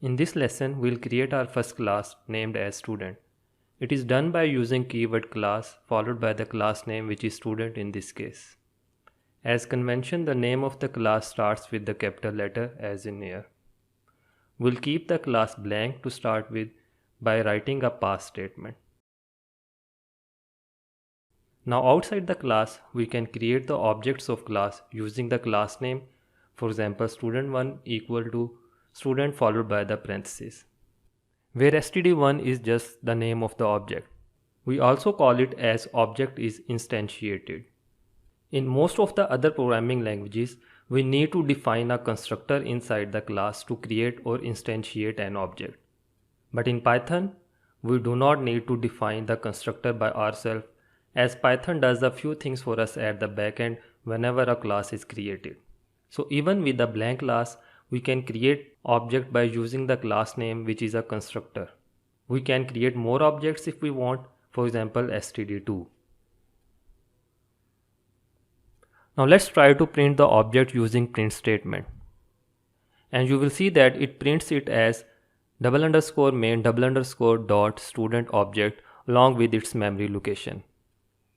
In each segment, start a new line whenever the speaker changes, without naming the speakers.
In this lesson, we'll create our first class named as student. It is done by using keyword class followed by the class name, which is student in this case. As convention, the name of the class starts with the capital letter as in here. We'll keep the class blank to start with by writing a pass statement. Now outside the class, we can create the objects of class using the class name. For example, student1 equal to student followed by the parentheses, where std1 is just the name of the object. We also call it as object is instantiated. In most of the other programming languages, we need to define a constructor inside the class to create or instantiate an object. But in Python, we do not need to define the constructor by ourselves, as Python does a few things for us at the backend whenever a class is created. So even with a blank class, we can create object by using the class name, which is a constructor. We can create more objects if we want, for example std2. Now let's try to print the object using print statement. And you will see that it prints it as _main _dot student object along with its memory location.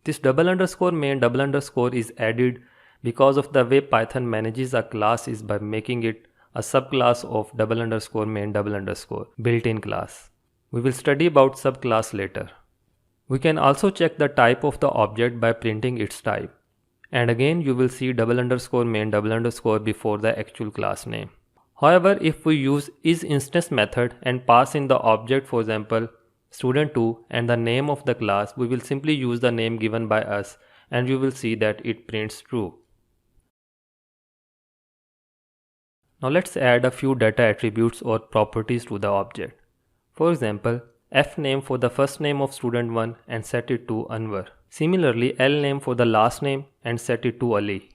This _main _ is added because of the way Python manages a class is by making it a subclass of _main _ built-in class. We will study about subclass later. We can also check the type of the object by printing its type. And again you will see _main _ before the actual class name. However, if we use isInstance method and pass in the object, for example student2 and the name of the class, we will simply use the name given by us and you will see that it prints true. Now let's add a few data attributes or properties to the object. For example, fname for the first name of student1 and set it to Anwar. Similarly, lname for the last name and set it to Ali.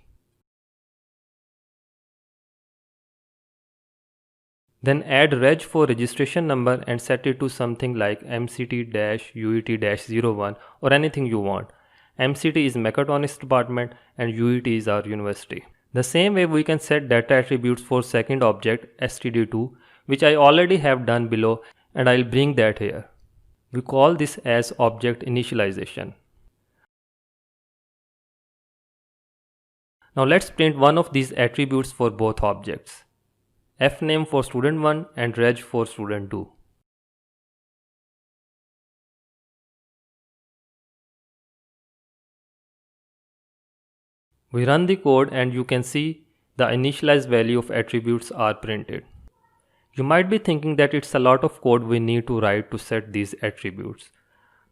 Then add reg for registration number and set it to something like MCT-UET-01 or anything you want. MCT is Mechatronics department and UET is our university. The same way we can set data attributes for second object std2, which I already have done below and I'll bring that here. We call this as object initialization. Now let's print one of these attributes for both objects. Fname for student1 and reg for student2. We run the code and you can see the initialized value of attributes are printed. You might be thinking that it's a lot of code we need to write to set these attributes.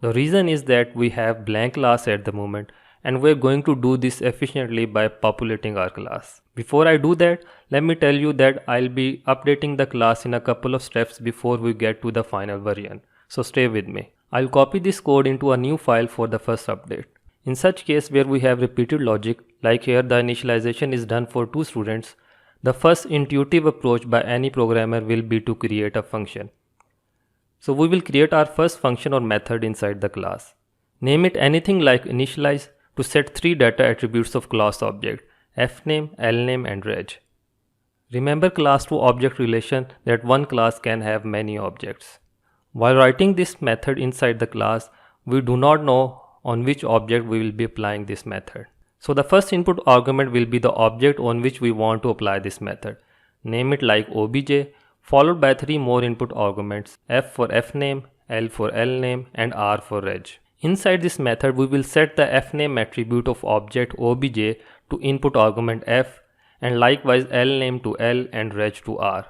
The reason is that we have blank class at the moment and we're going to do this efficiently by populating our class. Before I do that, let me tell you that I'll be updating the class in a couple of steps before we get to the final version. So stay with me. I'll copy this code into a new file for the first update. In such case where we have repeated logic, like here the initialization is done for two students, the first intuitive approach by any programmer will be to create a function. So we will create our first function or method inside the class. Name it anything like initialize to set three data attributes of class object, fname, lname and reg. Remember class to object relation that one class can have many objects. While writing this method inside the class, we do not know on which object we will be applying this method. So the first input argument will be the object on which we want to apply this method. Name it like obj, followed by three more input arguments, f for fname, l for lname and r for reg. Inside this method, we will set the fname attribute of object obj to input argument f and likewise lname to l and reg to r.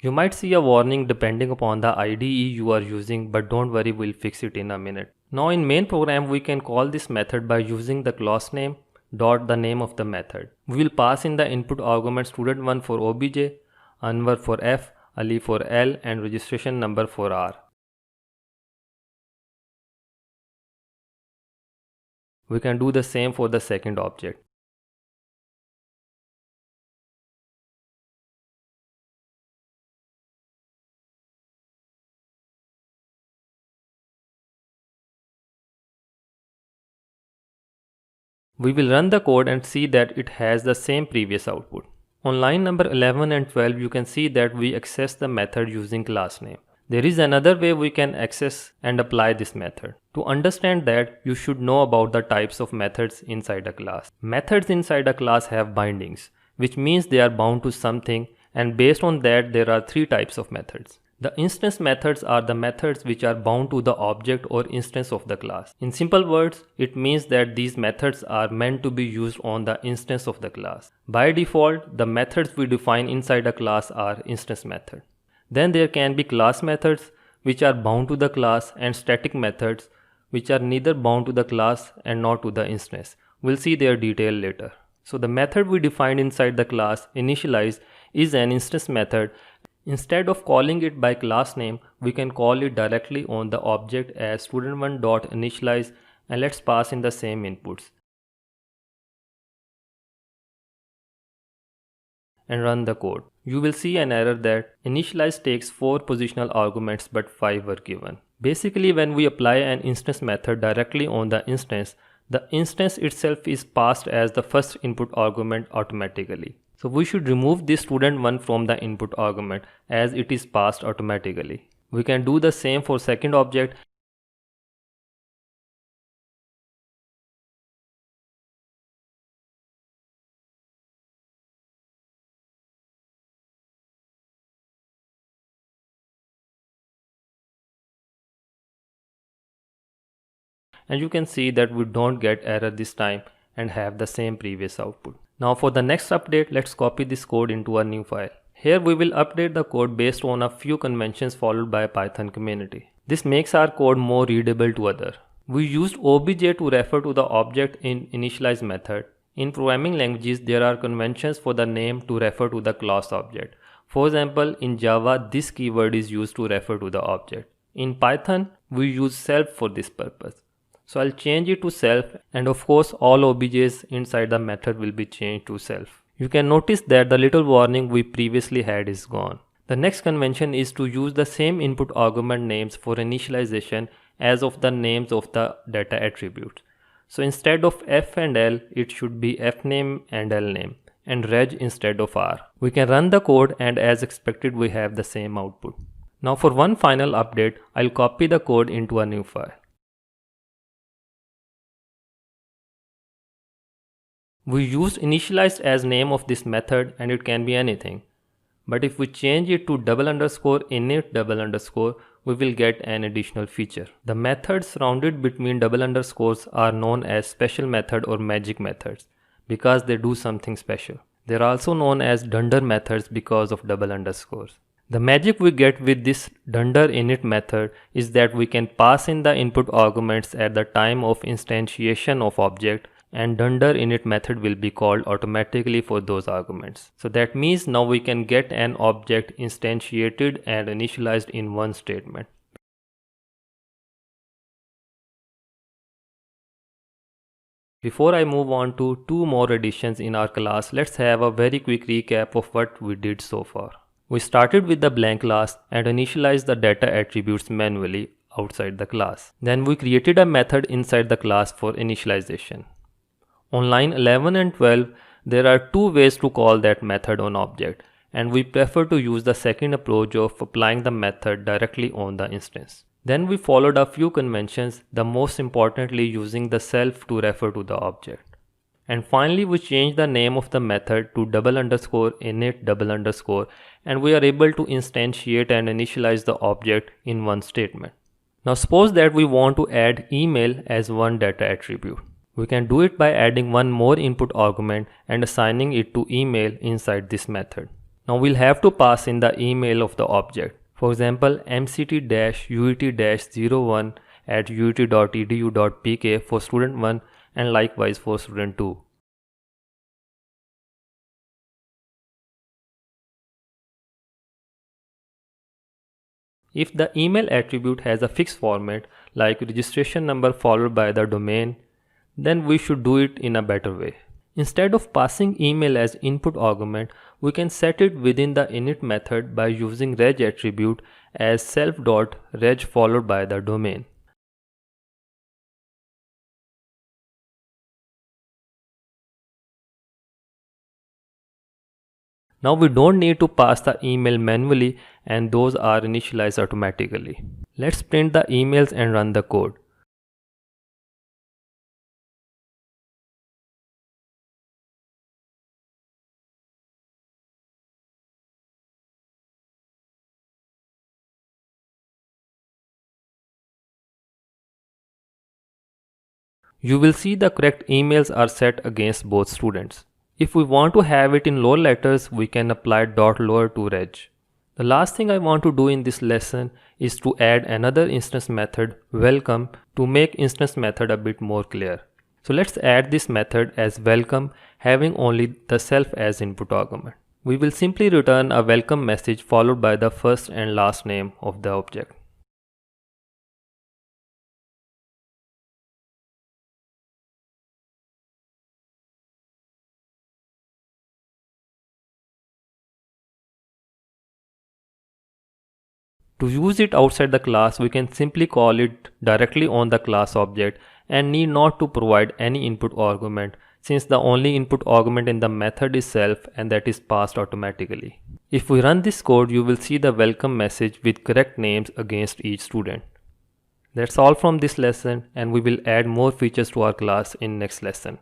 You might see a warning depending upon the IDE you are using, but don't worry, we'll fix it in a minute. Now in main program, we can call this method by using the class name dot the name of the method. We will pass in the input argument student1 for obj, Anwar for f, Ali for L and registration number for R. We can do the same for the second object. We will run the code and see that it has the same previous output. On line number 11 and 12, you can see that we access the method using class name. There is another way we can access and apply this method. To understand that, you should know about the types of methods inside a class. Methods inside a class have bindings, which means they are bound to something, and based on that there are three types of methods. The instance methods are the methods which are bound to the object or instance of the class. In simple words, it means that these methods are meant to be used on the instance of the class. By default, the methods we define inside a class are instance methods. Then there can be class methods which are bound to the class and static methods which are neither bound to the class and not to the instance. We'll see their detail later. So the method we defined inside the class initialize is an instance method. Instead of calling it by class name, we can call it directly on the object as student1.initialize, and let's pass in the same inputs and run the code. You will see an error that initialize takes 4 positional arguments but 5 were given. Basically, when we apply an instance method directly on the instance itself is passed as the first input argument automatically. So we should remove this student1 from the input argument as it is passed automatically. We can do the same for second object. And you can see that we don't get error this time and have the same previous output. Now for the next update, let's copy this code into a new file. Here we will update the code based on a few conventions followed by Python community. This makes our code more readable to others. We used obj to refer to the object in initialize method. In programming languages, there are conventions for the name to refer to the class object. For example, in Java, this keyword is used to refer to the object. In Python, we use self for this purpose. So I'll change it to self, and of course all objs inside the method will be changed to self. You can notice that the little warning we previously had is gone. The next convention is to use the same input argument names for initialization as of the names of the data attributes. So instead of f and l, it should be fname and lname, and reg instead of r. We can run the code, and as expected we have the same output. Now for one final update, I'll copy the code into a new file. We used initialized as name of this method, and it can be anything. But if we change it to _init_, we will get an additional feature. The methods surrounded between double underscores are known as special method or magic methods because they do something special. They are also known as dunder methods because of double underscores. The magic we get with this dunder init method is that we can pass in the input arguments at the time of instantiation of object, and dunder init method will be called automatically for those arguments. So that means now we can get an object instantiated and initialized in one statement. Before I move on to two more additions in our class, let's have a very quick recap of what we did so far. We started with the blank class and initialized the data attributes manually outside the class. Then we created a method inside the class for initialization. On line 11 and 12, there are two ways to call that method on object, and we prefer to use the second approach of applying the method directly on the instance. Then we followed a few conventions, the most importantly using the self to refer to the object. And finally we changed the name of the method to _init_, and we are able to instantiate and initialize the object in one statement. Now suppose that we want to add email as one data attribute. We can do it by adding one more input argument and assigning it to email inside this method. Now we'll have to pass in the email of the object. For example, mct-uit-01@uit.edu.pk for student 1 and likewise for student 2. If the email attribute has a fixed format like registration number followed by the domain, then we should do it in a better way. Instead of passing email as input argument, we can set it within the init method by using reg attribute as self.reg followed by the domain. Now we don't need to pass the email manually, and those are initialized automatically. Let's print the emails and run the code. You will see the correct emails are set against both students. If we want to have it in lower letters, we can apply .lower to reg. The last thing I want to do in this lesson is to add another instance method, welcome, to make instance method a bit more clear. So let's add this method as welcome, having only the self as input argument. We will simply return a welcome message followed by the first and last name of the object. To use it outside the class, we can simply call it directly on the class object and need not to provide any input argument, since the only input argument in the method is self and that is passed automatically. If we run this code, you will see the welcome message with correct names against each student. That's all from this lesson, and we will add more features to our class in next lesson.